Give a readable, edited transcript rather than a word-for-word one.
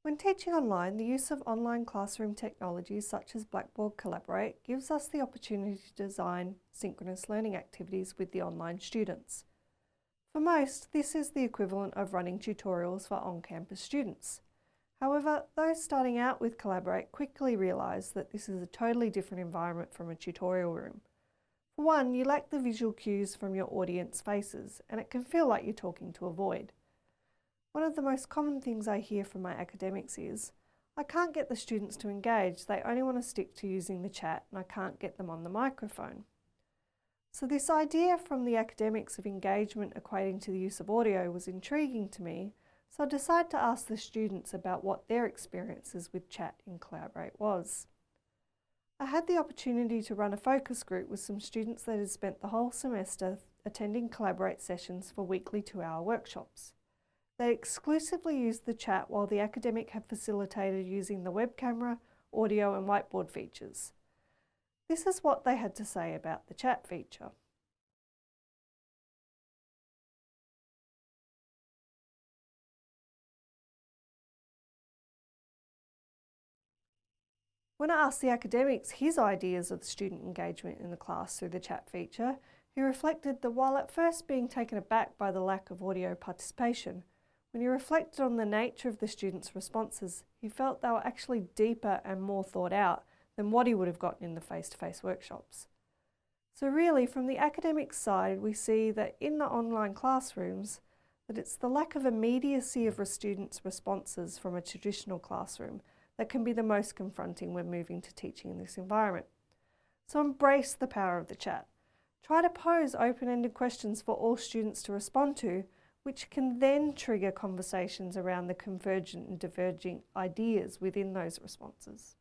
When teaching online, the use of online classroom technologies such as Blackboard Collaborate gives us the opportunity to design synchronous learning activities with the online students. For most, this is the equivalent of running tutorials for on-campus students. However, those starting out with Collaborate quickly realise that this is a totally different environment from a tutorial room. For one, you lack the visual cues from your audience faces, and it can feel like you're talking to a void. One of the most common things I hear from my academics is, I can't get the students to engage, they only want to stick to using the chat and I can't get them on the microphone. So this idea from the academics of engagement equating to the use of audio was intriguing to me, so I decided to ask the students about what their experiences with chat in Collaborate was. I had the opportunity to run a focus group with some students that had spent the whole semester attending Collaborate sessions for weekly 2-hour workshops. They exclusively used the chat while the academic had facilitated using the web camera, audio and whiteboard features. This is what they had to say about the chat feature. When I asked the academics his ideas of student engagement in the class through the chat feature, he reflected that while at first being taken aback by the lack of audio participation, when he reflected on the nature of the students' responses, he felt they were actually deeper and more thought out than what he would have gotten in the face-to-face workshops. So really, from the academic side, we see that in the online classrooms, that it's the lack of immediacy of a students' responses from a traditional classroom that can be the most confronting when moving to teaching in this environment. So embrace the power of the chat. Try to pose open-ended questions for all students to respond to, which can then trigger conversations around the convergent and diverging ideas within those responses.